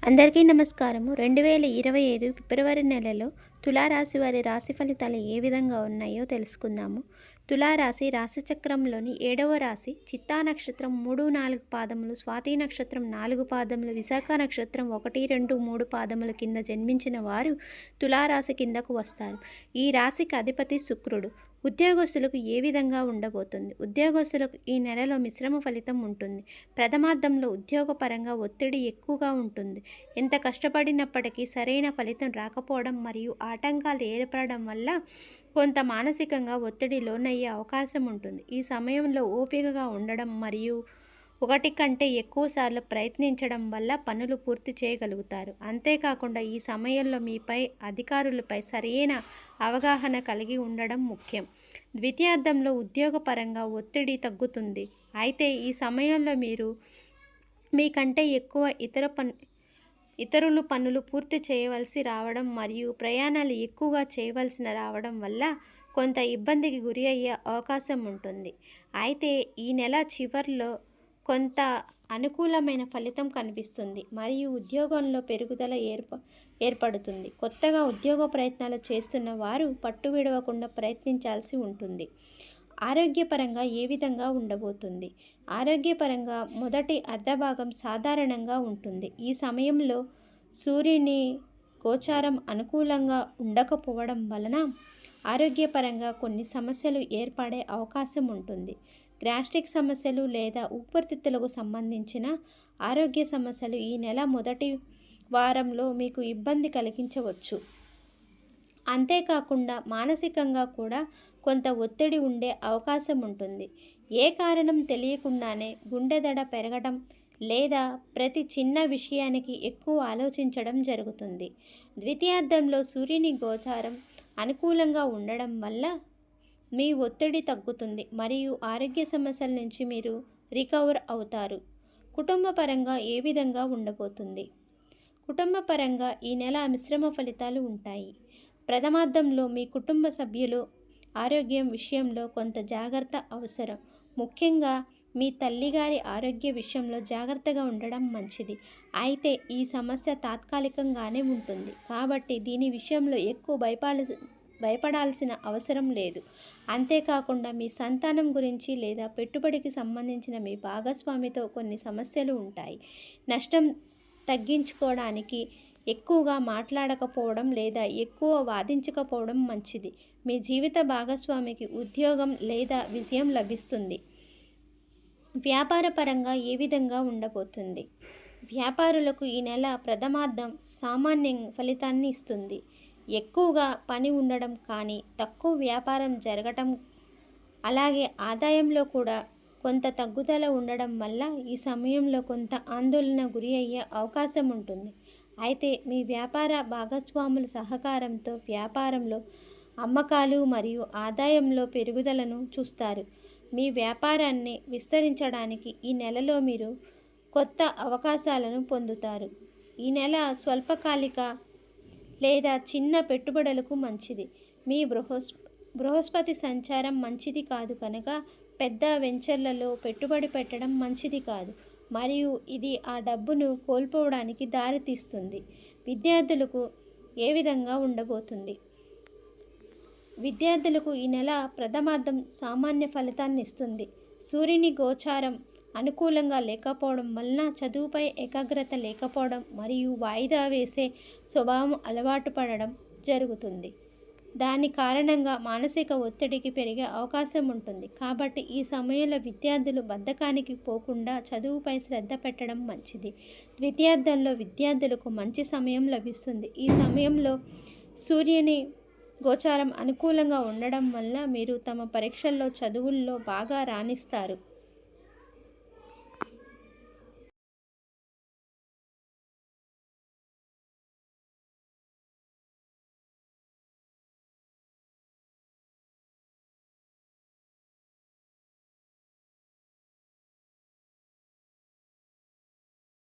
అందరికీ నమస్కారము. 2025 ఫిబ్రవరి నెలలో తులారాశి వారి రాశి ఫలితాలు ఏ విధంగా ఉన్నాయో తెలుసుకుందాము. తులారాశి రాశిచక్రంలోని 7వ రాశి. చిత్తా నక్షత్రం 3, 4 పాదములు, స్వాతి నక్షత్రం 4 పాదములు, విశాఖ నక్షత్రం 1, 2, 3 పాదముల కింద జన్మించిన వారు తులారాశి కిందకు వస్తారు. ఈ రాశికి అధిపతి శుక్రుడు. ఉద్యోగస్తులకు ఏ విధంగా ఉండబోతుంది? ఉద్యోగస్తులకు ఈ నెలలో మిశ్రమ ఫలితం ఉంటుంది. ప్రథమార్థంలో ఉద్యోగపరంగా ఒత్తిడి ఎక్కువగా ఉంటుంది. ఎంత కష్టపడినప్పటికీ సరైన ఫలితం రాకపోవడం మరియు ఆటంకాలు ఏర్పడడం వల్ల కొంత మానసికంగా ఒత్తిడి లోనయ్యే అవకాశం ఉంటుంది. ఈ సమయంలో ఓపికగా ఉండడం మరియు ఒకటి కంటే ఎక్కువసార్లు ప్రయత్నించడం వల్ల పనులు పూర్తి చేయగలుగుతారు. అంతేకాకుండా ఈ సమయంలో మీపై అధికారులపై సరైన అవగాహన కలిగి ఉండడం ముఖ్యం. ద్వితీయార్థంలో ఉద్యోగపరంగా ఒత్తిడి తగ్గుతుంది. అయితే ఈ సమయంలో మీరు మీకంటే ఎక్కువ ఇతరులు పనులు పూర్తి చేయవలసి రావడం మరియు ప్రయాణాలు ఎక్కువగా చేయవలసి రావడం వల్ల కొంత ఇబ్బందికి గురి అయ్యే అవకాశం ఉంటుంది. అయితే ఈ నెల చివరిలో కొంత అనుకూలమైన ఫలితం కనిపిస్తుంది మరియు ఉద్యోగంలో పెరుగుదల ఏర్పడుతుంది. కొత్తగా ఉద్యోగ ప్రయత్నాలు చేస్తున్న వారు పట్టు విడవకుండా ప్రయత్నించాల్సి ఉంటుంది. ఆరోగ్యపరంగా ఏ విధంగా ఉండబోతుంది? ఆరోగ్యపరంగా మొదటి అర్ధభాగం సాధారణంగా ఉంటుంది. ఈ సమయంలో సూర్యుని గోచారం అనుకూలంగా ఉండకపోవడం వలన ఆరోగ్యపరంగా కొన్ని సమస్యలు ఏర్పడే అవకాశం ఉంటుంది. గ్యాస్ట్రిక్ సమస్యలు లేదా ఊపిరితిత్తులకు సంబంధించిన ఆరోగ్య సమస్యలు ఈ నెల మొదటి వారంలో మీకు ఇబ్బంది కలిగించవచ్చు. అంతేకాకుండా మానసికంగా కూడా కొంత ఒత్తిడి ఉండే అవకాశం ఉంటుంది. ఏ కారణం తెలియకుండానే గుండె దడ పెరగడం లేదా ప్రతి చిన్న విషయానికి ఎక్కువ ఆలోచించడం జరుగుతుంది. ద్వితీయార్థంలో సూర్యుని గోచారం అనుకూలంగా ఉండడం వల్ల మీ ఒత్తిడి తగ్గుతుంది మరియు ఆరోగ్య సమస్యల నుంచి మీరు రికవర్ అవుతారు. కుటుంబ పరంగా ఏ విధంగా ఉండబోతుంది? కుటుంబ పరంగా ఈ నెల మిశ్రమ ఫలితాలు ఉంటాయి. ప్రథమార్థంలో మీ కుటుంబ సభ్యులు ఆరోగ్యం విషయంలో కొంత జాగ్రత్త అవసరం. ముఖ్యంగా మీ తల్లిగారి ఆరోగ్య విషయంలో జాగ్రత్తగా ఉండడం మంచిది. అయితే ఈ సమస్య తాత్కాలికంగానే ఉంటుంది కాబట్టి దీని విషయంలో ఎక్కువ భయపడాల్సిన అవసరం లేదు. అంతేకాకుండా మీ సంతానం గురించి లేదా పెట్టుబడికి సంబంధించిన మీ భాగస్వామితో కొన్ని సమస్యలు ఉంటాయి. నష్టం తగ్గించుకోవడానికి ఎక్కువగా మాట్లాడకపోవడం లేదా ఎక్కువ వాదించకపోవడం మంచిది. మీ జీవిత భాగస్వామికి ఉద్యోగం లేదా విజయం లభిస్తుంది. వ్యాపారపరంగా ఏ విధంగా ఉండబోతుంది? వ్యాపారులకు ఈ నెల ప్రథమార్థం సామాన్య ఫలితాన్ని ఇస్తుంది. ఎక్కువగా పని ఉండడం కానీ తక్కువ వ్యాపారం జరగటం అలాగే ఆదాయంలో కూడా కొంత తగ్గుదల ఉండడం వల్ల ఈ సమయంలో కొంత ఆందోళన గురి అయ్యే అవకాశం ఉంటుంది. అయితే మీ వ్యాపార భాగస్వాముల సహకారంతో వ్యాపారంలో అమ్మకాలు మరియు ఆదాయంలో పెరుగుదలను చూస్తారు. మీ వ్యాపారాన్ని విస్తరించడానికి ఈ నెలలో మీరు కొత్త అవకాశాలను పొందుతారు. ఈ నెల స్వల్పకాలిక లేదా చిన్న పెట్టుబడులకు మంచిది. మీ బృహస్పతి సంచారం మంచిది కాదు కనుక పెద్ద వెంచర్లలో పెట్టుబడి పెట్టడం మంచిది కాదు మరియు ఇది ఆ డబ్బును కోల్పోవడానికి దారితీస్తుంది. విద్యార్థులకు ఏ విధంగా ఉండబోతుంది? విద్యార్థులకు ఈ నెల ప్రథమార్థం సామాన్య ఫలితాన్ని ఇస్తుంది. సూర్యుని గోచారం అనుకూలంగా లేకపోవడం వలన చదువుపై ఏకాగ్రత లేకపోవడం మరియు వాయిదా వేసే స్వభావం అలవాటు పడడం జరుగుతుంది. దాని కారణంగా మానసిక ఒత్తిడికి పెరిగే అవకాశం ఉంటుంది. కాబట్టి ఈ సమయంలో విద్యార్థులు బద్ధకానికి పోకుండా చదువుపై శ్రద్ధ పెట్టడం మంచిది. ద్వితీయార్థంలో విద్యార్థులకు మంచి సమయం లభిస్తుంది. ఈ సమయంలో సూర్యుని గోచారం అనుకూలంగా ఉండడం వల్ల మీరు తమ పరీక్షల్లో చదువుల్లో బాగా రాణిస్తారు.